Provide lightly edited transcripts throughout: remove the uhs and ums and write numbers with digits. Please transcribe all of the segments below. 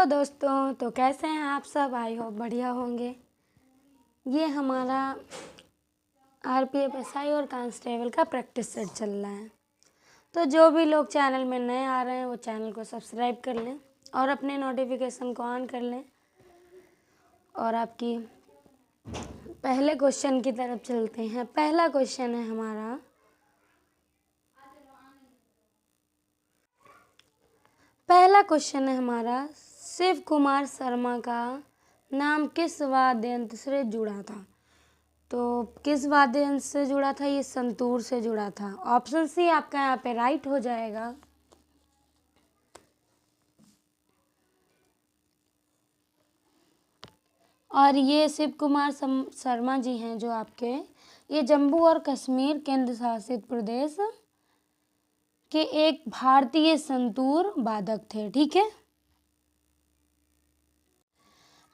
दोस्तों, तो कैसे हैं आप सब? आई होप बढ़िया होंगे। ये हमारा आरपीएफ एसआई और कांस्टेबल का प्रैक्टिस सेट चल रहा है। तो जो भी लोग चैनल में नए आ रहे हैं वो चैनल को सब्सक्राइब कर लें और अपने नोटिफिकेशन को ऑन कर लें। और आपकी पहले क्वेश्चन की तरफ चलते हैं। पहला क्वेश्चन है हमारा, शिव कुमार शर्मा का नाम किस वाद्य यंत्र से जुड़ा था? तो किस वाद्य यंत्र से जुड़ा था? ये संतूर से जुड़ा था। ऑप्शन सी आपका यहाँ पे राइट हो जाएगा। और ये शिव कुमार शर्मा जी हैं जो आपके ये जम्मू और कश्मीर केंद्र शासित प्रदेश के एक भारतीय संतूर वादक थे। ठीक है।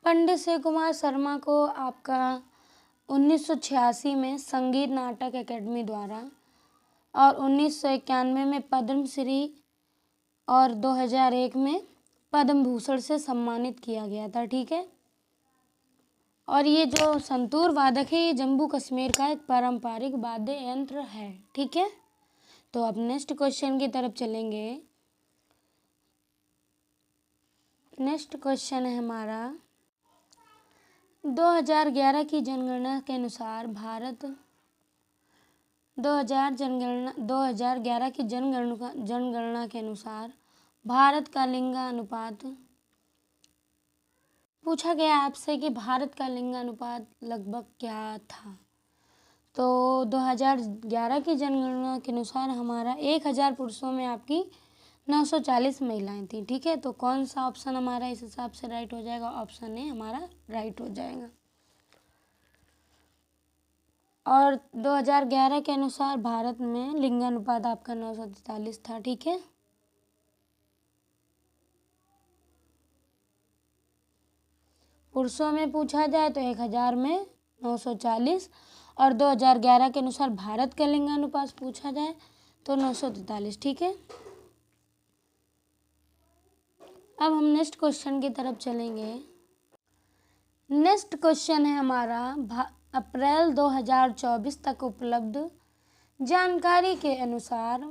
पंडित शिव कुमार शर्मा को आपका 1986 में संगीत नाटक अकेडमी द्वारा और 1991 में पद्मश्री और 2001 में पद्म भूषण से सम्मानित किया गया था। ठीक है। और ये जो संतूर वादक है ये जम्मू कश्मीर का एक पारंपरिक वाद्य यंत्र है। ठीक है। तो अब नेक्स्ट क्वेश्चन की तरफ चलेंगे। नेक्स्ट क्वेश्चन है हमारा, 2011 की जनगणना के अनुसार 2011 की जनगणना के अनुसार भारत का लिंगानुपात पूछा गया आपसे कि भारत का लिंगानुपात लगभग क्या था। तो 2011 की जनगणना के अनुसार हमारा 1000 पुरुषों में आपकी 940 महिलाएं थी। ठीक है। तो कौन सा ऑप्शन हमारा इस हिसाब से राइट हो जाएगा? ऑप्शन ए हमारा राइट हो जाएगा। और 2011 के अनुसार भारत में लिंगानुपात आपका 943 था। ठीक है। पुरुषों में पूछा जाए तो 1000 में 940 और 2011 के अनुसार भारत का लिंगानुपात पूछा जाए तो 943। ठीक है। अब हम नेक्स्ट क्वेश्चन की तरफ चलेंगे। नेक्स्ट क्वेश्चन है हमारा, अप्रैल 2024 तक उपलब्ध जानकारी के अनुसार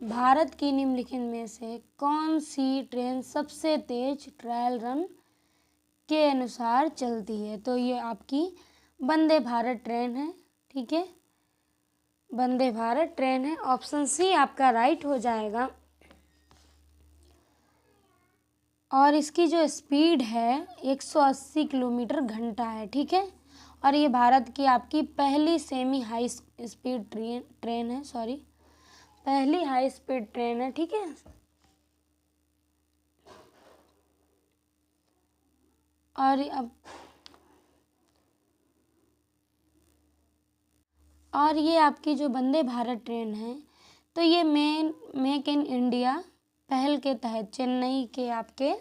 भारत की निम्नलिखित में से कौन सी ट्रेन सबसे तेज ट्रायल रन के अनुसार चलती है? तो ये आपकी वंदे भारत ट्रेन है। ठीक है। वंदे भारत ट्रेन है। ऑप्शन सी आपका राइट हो जाएगा। और इसकी जो स्पीड है 180 किलोमीटर घंटा है। ठीक है। और ये भारत की आपकी पहली सेमी हाई स्पीड ट्रेन है। पहली हाई स्पीड ट्रेन है। ठीक है। और ये आपकी जो वंदे भारत ट्रेन है तो ये मेक इन इंडिया पहल के तहत चेन्नई के आपके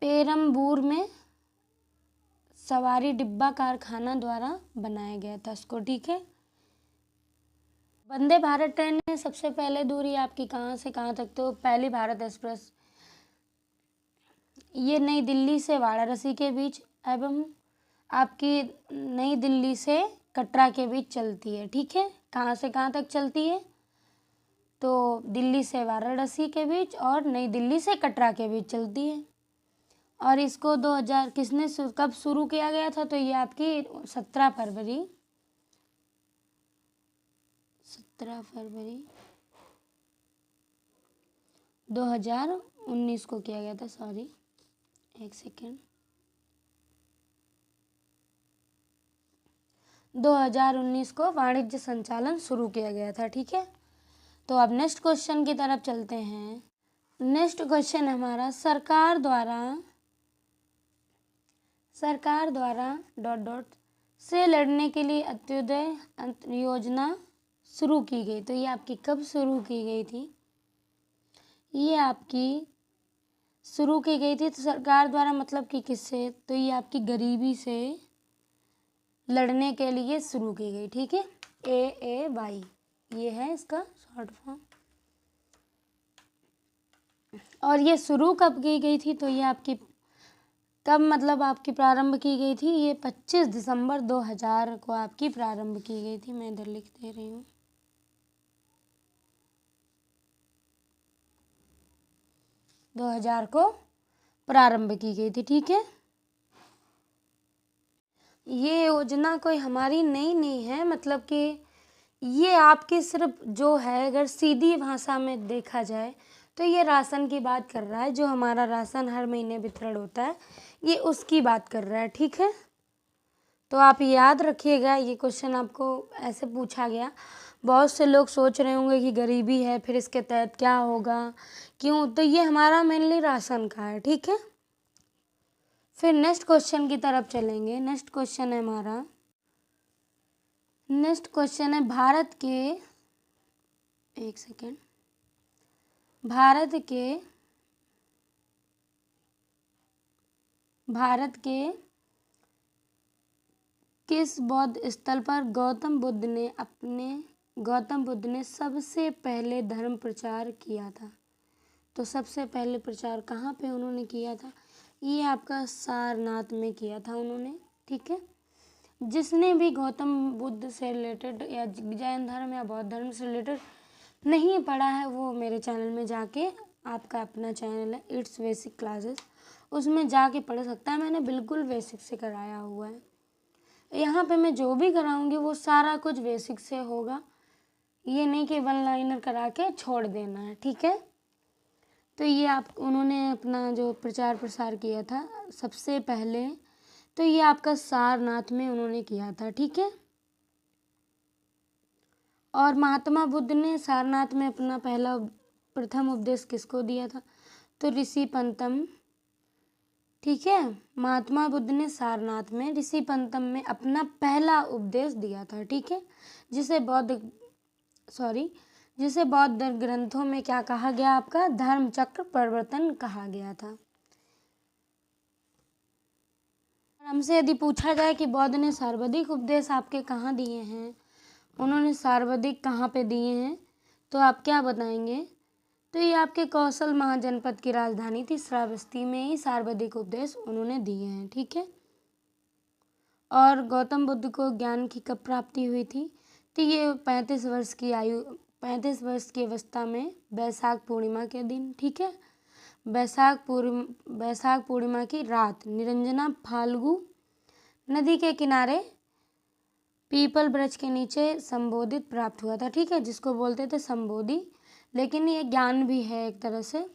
पेरम्बूर में सवारी डिब्बा कारखाना द्वारा बनाया गया था इसको। ठीक है। वंदे भारत ट्रेन में सबसे पहले दूरी आपकी कहाँ से कहाँ तक? तो पहली भारत एक्सप्रेस ये नई दिल्ली से वाराणसी के बीच एवं आपकी नई दिल्ली से कटरा के बीच चलती है। ठीक है। कहाँ से कहाँ तक चलती है? तो दिल्ली से वाराणसी के बीच और नई दिल्ली से कटरा के बीच चलती है। और इसको 2000 कब शुरू किया गया था? तो ये आपकी 17 फरवरी 2019 को किया गया था। एक सेकेंड। 2019 को वाणिज्य संचालन शुरू किया गया था। ठीक है। तो अब नेक्स्ट क्वेश्चन की तरफ चलते हैं। नेक्स्ट क्वेश्चन हमारा, सरकार द्वारा ... से लड़ने के लिए अंत्योदय योजना शुरू की गई। तो ये आपकी कब शुरू की गई थी? ये आपकी शुरू की गई थी तो सरकार द्वारा मतलब कि किससे? तो ये आपकी गरीबी से लड़ने के लिए शुरू की गई। ठीक है। AAY ये है इसका शॉर्ट फॉर्म। और ये शुरू कब की गई थी, तो ये आपकी कब मतलब आपकी प्रारंभ की गई थी, ये 25 दिसंबर 2000 को आपकी प्रारंभ की गई थी। मैं इधर लिख दे रही हूँ, 2000 को प्रारंभ की गई थी। ठीक है, ये योजना कोई हमारी नई नहीं है, मतलब कि ये आपकी सिर्फ जो है, अगर सीधी भाषा में देखा जाए तो ये राशन की बात कर रहा है, जो हमारा राशन हर महीने वितरण होता है, ये उसकी बात कर रहा है। ठीक है, तो आप याद रखिएगा, ये क्वेश्चन आपको ऐसे पूछा गया। बहुत से लोग सोच रहे होंगे कि गरीबी है, फिर इसके तहत क्या होगा, क्यों, तो ये हमारा मेनली राशन का है। ठीक है, फिर नेक्स्ट क्वेश्चन की तरफ चलेंगे। नेक्स्ट क्वेश्चन है हमारा, नेक्स्ट क्वेश्चन है भारत के, एक सेकेंड, भारत के किस बौद्ध स्थल पर गौतम बुद्ध ने सबसे पहले धर्म प्रचार किया था? तो सबसे पहले प्रचार कहाँ पे उन्होंने किया था? ये आपका सारनाथ में किया था उन्होंने। ठीक है, जिसने भी गौतम बुद्ध से रिलेटेड या जैन धर्म या बौद्ध धर्म से रिलेटेड नहीं पढ़ा है, वो मेरे चैनल में जाके, आपका अपना चैनल है इट्स बेसिक क्लासेस, उसमें जाके पढ़ सकता है। मैंने बिल्कुल बेसिक से कराया हुआ है। यहाँ पे मैं जो भी कराऊंगी वो सारा कुछ बेसिक से होगा, ये नहीं कि वन लाइनर करा के छोड़ देना है। ठीक है, तो ये आप उन्होंने अपना जो प्रचार प्रसार किया था सबसे पहले, तो ये आपका सारनाथ में उन्होंने किया था। ठीक है, और महात्मा बुद्ध ने सारनाथ में अपना प्रथम उपदेश किसको दिया था? तो ऋषि पंतम। ठीक है, महात्मा बुद्ध ने सारनाथ में ऋषि पंतम में अपना पहला उपदेश दिया था। ठीक है, जिसे बौद्ध ग्रंथों में क्या कहा गया? आपका धर्म चक्र प्रवर्तन कहा गया था। हमसे यदि पूछा जाए कि बौद्ध ने सर्वाधिक उपदेश आपके कहाँ दिए हैं, उन्होंने सर्वाधिक कहाँ पे दिए हैं, तो आप क्या बताएंगे? तो ये आपके कौशल महाजनपद की राजधानी थी श्रावस्ती में ही सर्वाधिक उपदेश उन्होंने दिए हैं। ठीक है, और गौतम बुद्ध को ज्ञान की कब प्राप्ति हुई थी? तो ये 35 वर्ष की अवस्था में बैसाख पूर्णिमा के दिन। ठीक है, बैसाख पूर्णिमा की रात निरंजना फाल्गु नदी के किनारे पीपल वृक्ष के नीचे संबोधित प्राप्त हुआ था। ठीक है, जिसको बोलते थे संबोधि, लेकिन ये ज्ञान भी है एक तरह से।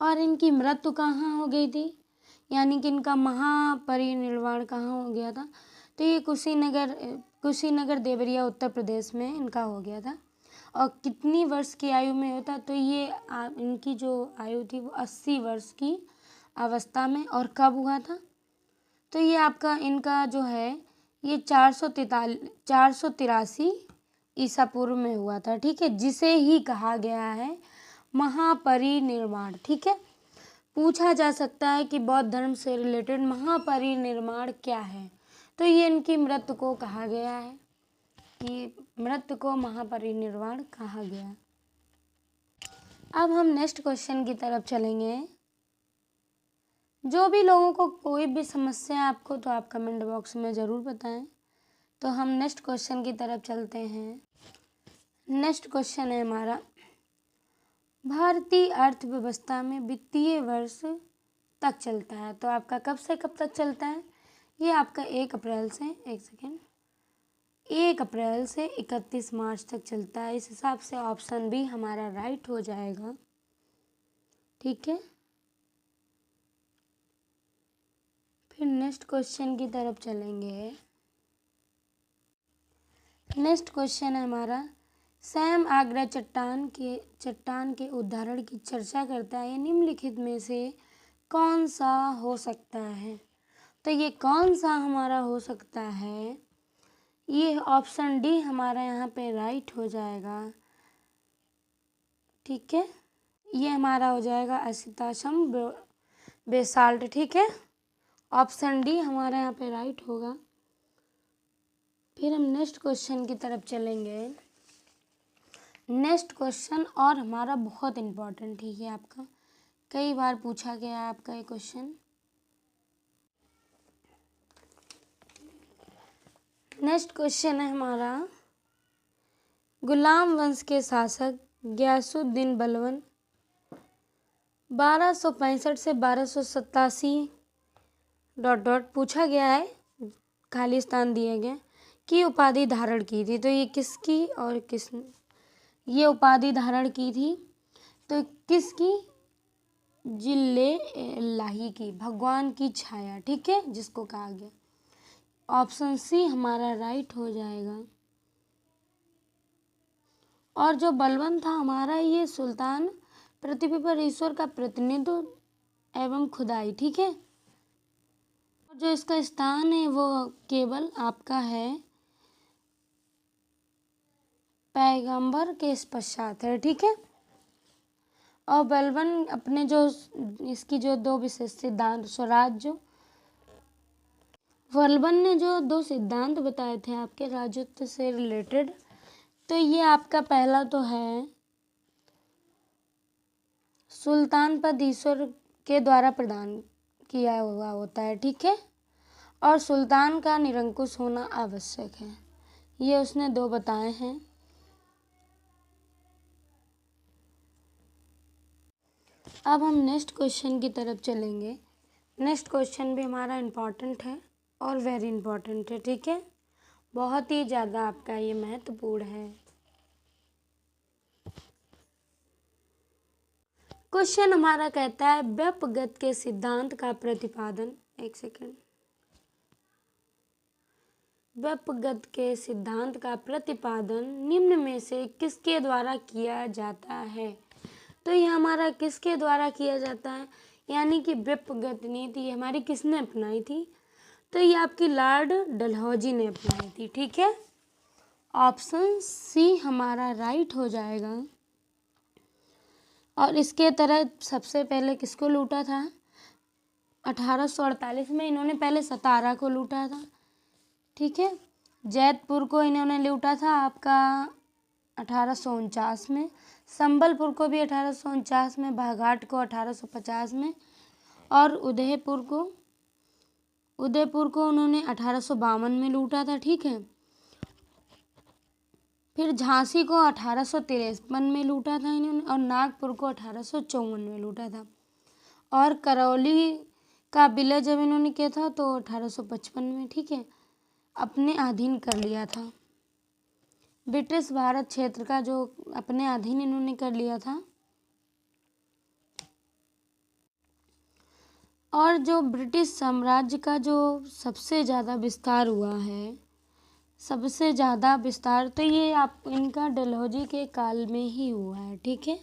और इनकी मृत्यु कहाँ हो गई थी, यानी कि इनका महापरिनिर्वाण कहाँ हो गया था? तो ये कुशीनगर देवरिया उत्तर प्रदेश में इनका हो गया था। और कितनी वर्ष की आयु में होता? तो ये इनकी जो आयु थी वो 80 वर्ष की अवस्था में। और कब हुआ था? तो ये आपका इनका जो है ये 483 ईसा पूर्व में हुआ था। ठीक है, जिसे ही कहा गया है महापरिनिर्वाण। ठीक है, पूछा जा सकता है कि बौद्ध धर्म से रिलेटेड महापरिनिर्वाण क्या है, तो ये इनकी मृत्यु को कहा गया है, कि मृत्यु को महापरिनिर्वाण कहा गया। अब हम नेक्स्ट क्वेश्चन की तरफ चलेंगे। जो भी लोगों को कोई भी समस्या है आपको, तो आप कमेंट बॉक्स में ज़रूर बताएं। तो हम नेक्स्ट क्वेश्चन की तरफ चलते हैं। नेक्स्ट क्वेश्चन है हमारा, भारतीय अर्थव्यवस्था में वित्तीय वर्ष तक चलता है, तो आपका कब से कब तक चलता है? ये आपका 1 अप्रैल से 31 मार्च तक चलता है। इस हिसाब से ऑप्शन बी हमारा राइट हो जाएगा। ठीक है, फिर नेक्स्ट क्वेश्चन की तरफ चलेंगे। नेक्स्ट क्वेश्चन है हमारा, सैम आगरा चट्टान के उदाहरण की चर्चा करता है, निम्नलिखित में से कौन सा हो सकता है? तो ये कौन सा हमारा हो सकता है? ये ऑप्शन डी हमारा यहाँ पे राइट हो जाएगा। ठीक है, ये हमारा हो जाएगा असिताशम बेसाल्ट। ठीक है, ऑप्शन डी हमारा यहाँ पे राइट होगा। फिर हम नेक्स्ट क्वेश्चन की तरफ चलेंगे। नेक्स्ट क्वेश्चन और हमारा बहुत इम्पोर्टेंट ही है, आपका कई बार पूछा गया है आपका ये क्वेश्चन। नेक्स्ट क्वेश्चन है हमारा, गुलाम वंश के शासक गयासुद्दीन बलबन 1265 से 1287 डॉट डॉट पूछा गया है, खाली स्थान दिए गए, की उपाधि धारण की थी। तो ये किसकी और किस ये उपाधि धारण की थी, तो किसकी, जिल्ले-ए-इलाही की, भगवान की छाया, ठीक है, जिसको कहा गया। ऑप्शन सी हमारा राइट हो जाएगा। और जो बलबन था हमारा, ये सुल्तान पृथ्वी पर ईश्वर का प्रतिनिधित्व एवं खुदाई, ठीक है। जो इसका स्थान है वो केवल आपका है पैगंबर के पश्चात है, ठीक है। और बलबन अपने जो इसकी जो दो विशेष सिद्धांत स्वराज्य, बलबन ने जो दो सिद्धांत बताए थे आपके राजत्व से रिलेटेड, तो ये आपका पहला तो है सुल्तान पद ईश्वर के द्वारा प्रदान किया हुआ होता है, ठीक है, और सुल्तान का निरंकुश होना आवश्यक है, ये उसने दो बताए हैं। अब हम नेक्स्ट क्वेश्चन की तरफ चलेंगे। नेक्स्ट क्वेश्चन भी हमारा इम्पॉर्टेंट है और वेरी इम्पॉर्टेंट है, ठीक है, बहुत ही ज़्यादा आपका ये महत्वपूर्ण है। क्वेश्चन हमारा कहता है व्यपगत के सिद्धांत का प्रतिपादन, एक सेकेंड, व्यपगत के सिद्धांत का प्रतिपादन निम्न में से किसके द्वारा किया जाता है। तो ये हमारा किसके द्वारा किया जाता है, यानी कि व्यपगत नीति हमारी किसने अपनाई थी, तो ये आपकी लॉर्ड डलहौजी ने अपनाई थी, ठीक है। ऑप्शन सी हमारा राइट हो जाएगा। और इसके तहत सबसे पहले किसको लूटा था, 1848 में इन्होंने पहले सतारा को लूटा था, ठीक है। जैतपुर को इन्होंने लूटा था आपका 1849 में, संबलपुर को भी 1849 में, बाघाट को 1850 में, और उदयपुर को उन्होंने 1852 में लूटा था, ठीक है। फिर झांसी को 1853 में लूटा था इन्होंने, और नागपुर को 1854 में लूटा था, और करौली का विलय जब इन्होंने किया था तो 1855 में, ठीक है, अपने अधीन कर लिया था। ब्रिटिश भारत क्षेत्र का जो अपने अधीन इन्होंने कर लिया था। और जो ब्रिटिश साम्राज्य का जो सबसे ज़्यादा विस्तार हुआ है, सबसे ज़्यादा विस्तार, तो ये आप इनका डलहौजी के काल में ही हुआ है, ठीक है।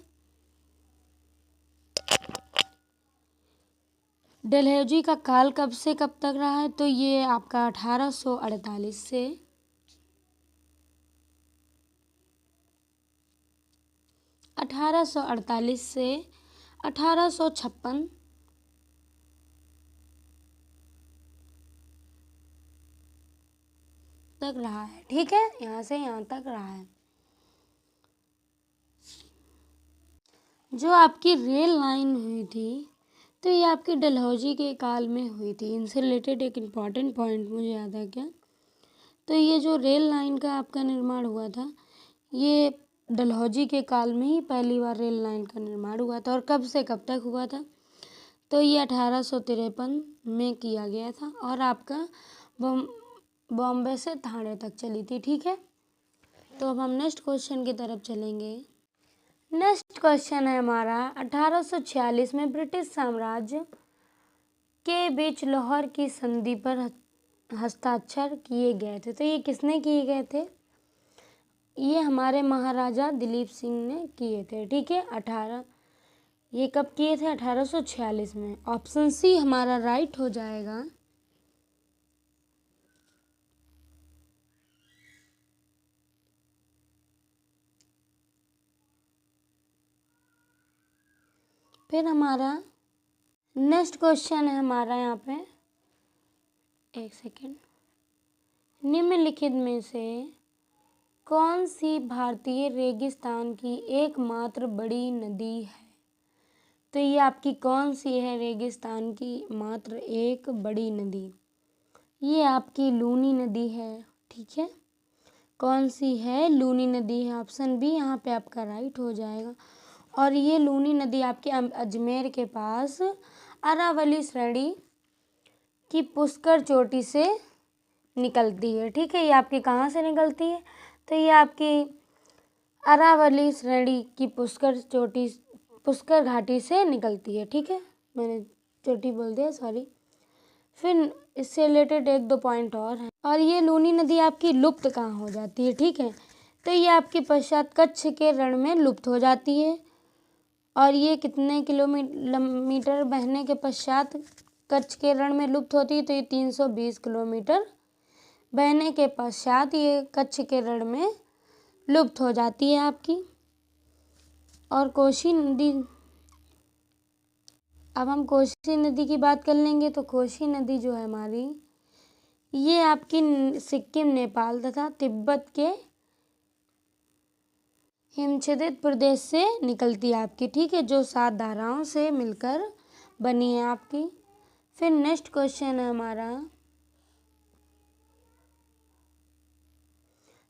डलहौजी का काल कब से कब तक रहा है, तो ये आपका 1848 से 1856 तक रहा है, ठीक है, यहाँ से यहाँ तक रहा है। जो आपकी रेल लाइन हुई थी, तो ये आपकी डलहौजी के काल में हुई थी। इनसे रिलेटेड एक इम्पॉर्टेंट पॉइंट मुझे याद आ गया, तो ये जो रेल लाइन का आपका निर्माण हुआ था, ये डलहौजी के काल में ही पहली बार रेल लाइन का निर्माण हुआ था। और कब से कब तक हुआ था, तो ये 1853 में किया गया था, और आपका बॉम्बे से ठाणे तक चली थी, ठीक है। तो अब हम नेक्स्ट क्वेश्चन की तरफ चलेंगे। नेक्स्ट क्वेश्चन है हमारा, 1846 में ब्रिटिश साम्राज्य के बीच लाहौर की संधि पर हस्ताक्षर किए गए थे। तो ये किसने किए गए थे, ये हमारे महाराजा दिलीप सिंह ने किए थे, ठीक है। ये कब किए थे, 1846 में। ऑप्शन सी हमारा राइट हो जाएगा। फिर हमारा नेक्स्ट क्वेश्चन है हमारा यहाँ पे, एक सेकेंड, निम्नलिखित में से कौन सी भारतीय रेगिस्तान की एकमात्र बड़ी नदी है? तो ये आपकी कौन सी है रेगिस्तान की मात्र एक बड़ी नदी? ये आपकी लूनी नदी है। ठीक है, कौन सी है? लूनी नदी है। ऑप्शन बी यहाँ पे आपका राइट हो जाएगा। और ये लूनी नदी आपके अजमेर के पास अरावली श्रेणी की पुष्कर चोटी से निकलती है। ठीक है, ये आपकी कहाँ से निकलती है? तो ये आपकी अरावली श्रेणी की पुष्कर घाटी से निकलती है। ठीक है, मैंने चोटी बोल दिया, सॉरी। फिर इससे रिलेटेड एक दो पॉइंट और हैं। और ये लूनी नदी आपकी लुप्त कहाँ हो जाती है? ठीक है, तो ये आपके पश्चात कच्छ के रण में लुप्त हो जाती है। और ये कितने किलोमीटर बहने के पश्चात कच्छ के रण में लुप्त होती है? तो ये 320 किलोमीटर बहने के पश्चात ये कच्छ के रण में लुप्त हो जाती है आपकी। और कोसी नदी, अब हम कोसी नदी की बात कर लेंगे। तो कोसी नदी जो है हमारी, ये आपकी सिक्किम, नेपाल तथा तिब्बत के हिमच्छेदित प्रदेश से निकलती है आपकी। ठीक है, जो 7 धाराओं से मिलकर बनी है आपकी। फिर नेक्स्ट क्वेश्चन है हमारा,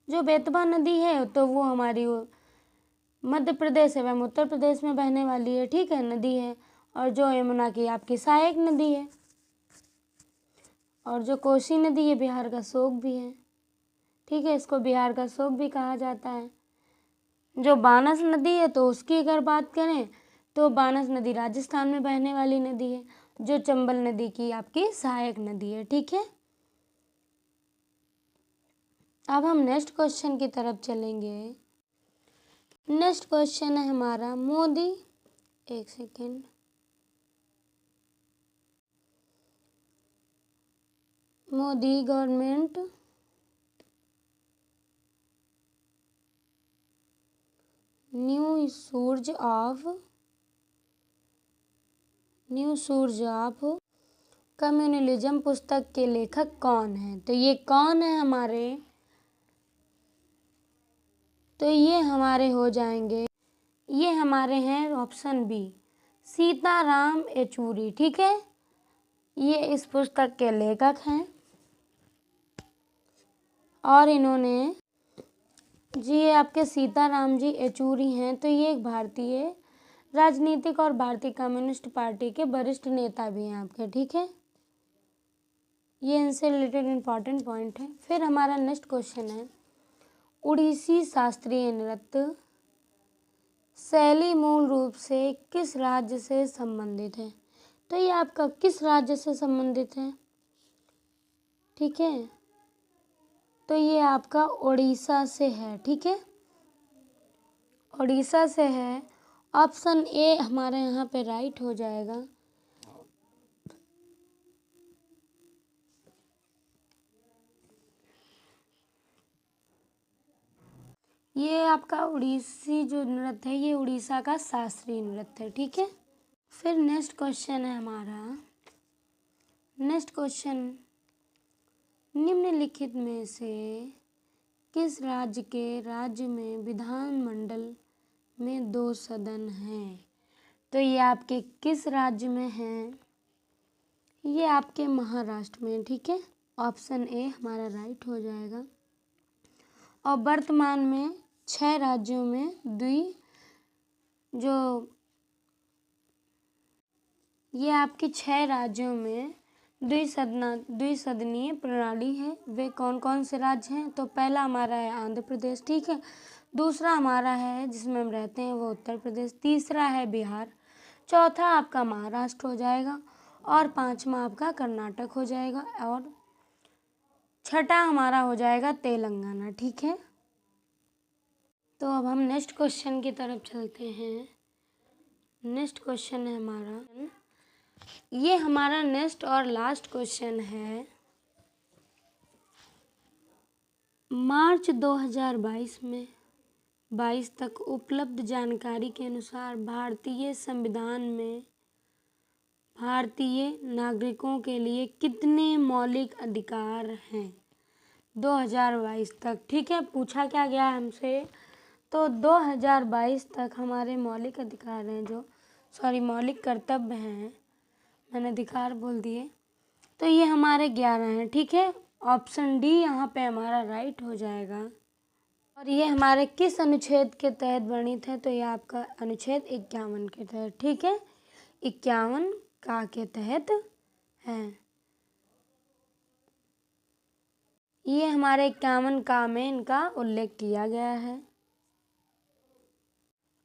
जो बेतवा नदी है तो वो हमारी मध्य प्रदेश एवं उत्तर प्रदेश में बहने वाली है। ठीक है, नदी है। और जो यमुना की आपकी सहायक नदी है। और जो कोसी नदी, ये बिहार का शोक भी है। ठीक है, इसको बिहार का शोक भी कहा जाता है। जो बानस नदी है तो उसकी अगर बात करें तो बानस नदी राजस्थान में बहने वाली नदी है, जो चंबल नदी की आपकी सहायक नदी है। ठीक है, अब हम नेक्स्ट क्वेश्चन की तरफ चलेंगे। नेक्स्ट क्वेश्चन है हमारा, मोदी, एक second, Modi government new Suraj of communalism पुस्तक के लेखक कौन है? तो ये कौन है हमारे? तो ये हमारे हो जाएंगे, ये हमारे हैं ऑप्शन बी, सीताराम येचूरी। ठीक है, ये इस पुस्तक के लेखक हैं। और इन्होंने जी, ये आपके सीताराम जी येचूरी हैं। तो ये एक भारतीय राजनीतिक और भारतीय कम्युनिस्ट पार्टी के वरिष्ठ नेता भी हैं आपके। ठीक है, ये इनसे रिलेटेड इम्पॉर्टेंट पॉइंट है। फिर हमारा नेक्स्ट क्वेश्चन है, उड़ीसी शास्त्रीय नृत्य शैली मूल रूप से किस राज्य से संबंधित है? तो ये आपका किस राज्य से संबंधित है? ठीक है, तो ये आपका उड़ीसा से है। ठीक है, उड़ीसा से है। ऑप्शन ए हमारे यहाँ पे राइट हो जाएगा। ये आपका उड़ीसी जो नृत्य है, ये उड़ीसा का शास्त्रीय नृत्य है। ठीक है, फिर नेक्स्ट क्वेश्चन है हमारा, नेक्स्ट क्वेश्चन, निम्नलिखित में से किस राज्य में विधानमंडल में 2 सदन हैं? तो ये आपके किस राज्य में हैं? ये आपके महाराष्ट्र में। ठीक है, ऑप्शन ए हमारा राइट हो जाएगा। और वर्तमान में 6 राज्यों में ये आपके 6 राज्यों में द्विसदनीय प्रणाली है। वे कौन कौन से राज्य हैं? तो पहला हमारा है आंध्र प्रदेश। ठीक है, दूसरा हमारा है जिसमें हम रहते हैं वो उत्तर प्रदेश, तीसरा है बिहार, चौथा आपका महाराष्ट्र हो जाएगा, और 5वां आपका कर्नाटक हो जाएगा, और छठा हमारा हो जाएगा तेलंगाना। ठीक है, तो अब हम नेक्स्ट क्वेश्चन की तरफ चलते हैं। नेक्स्ट क्वेश्चन है हमारा, ये हमारा नेक्स्ट और लास्ट क्वेश्चन है, मार्च 2022 में 22 तक उपलब्ध जानकारी के अनुसार भारतीय संविधान में भारतीय नागरिकों के लिए कितने मौलिक अधिकार हैं? 2022 तक। ठीक है, पूछा क्या गया है हमसे, तो 2022 तक हमारे मौलिक अधिकार हैं जो मौलिक कर्तव्य हैं, मैंने अधिकार बोल दिए, तो ये हमारे 11 हैं। ठीक है, ऑप्शन डी यहाँ पे हमारा राइट हो जाएगा। और ये हमारे किस अनुच्छेद के तहत वर्णित है, तो ये आपका अनुच्छेद 51 के तहत। ठीक है, 51 का के तहत है। ये हमारे 51 का में इनका उल्लेख किया गया है।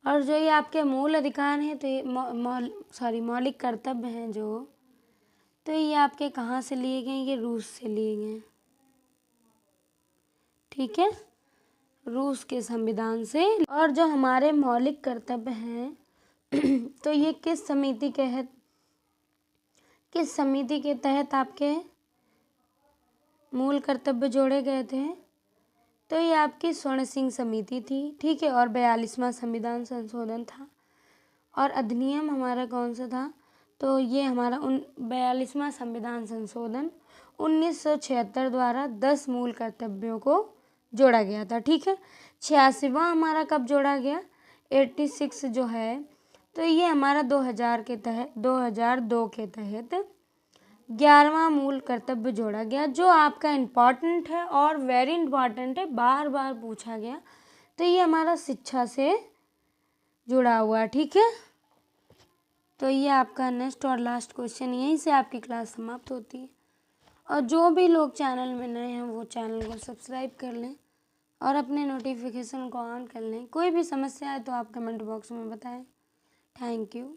और जो ये आपके मूल अधिकार हैं, तो ये मौलिक कर्तव्य हैं जो, तो ये आपके कहाँ से लिए गए, ये रूस से लिए गए। ठीक है, रूस के संविधान से। और जो हमारे मौलिक कर्तव्य हैं तो ये किस समिति के तहत आपके मूल कर्तव्य जोड़े गए थे, तो ये आपकी स्वर्ण सिंह समिति थी। ठीक है, और 42वां संविधान संशोधन था। और अधिनियम हमारा कौन सा था, तो ये हमारा 42वां संविधान संशोधन 1976 द्वारा 10 मूल कर्तव्यों को जोड़ा गया था। ठीक है, 86वां हमारा कब जोड़ा गया, 86 जो है, तो ये हमारा 2002 के तहत 11वां मूल कर्तव्य जोड़ा गया, जो आपका इम्पॉर्टेंट है और वेरी इम्पॉर्टेंट है, बार बार पूछा गया। तो ये हमारा शिक्षा से जुड़ा हुआ है। ठीक है, तो ये आपका नेक्स्ट और लास्ट क्वेश्चन, यहीं से आपकी क्लास समाप्त होती है। और जो भी लोग चैनल में नए हैं वो चैनल को सब्सक्राइब कर लें और अपने नोटिफिकेशन को ऑन कर लें। कोई भी समस्या है तो आप कमेंट बॉक्स में बताएं। Thank you.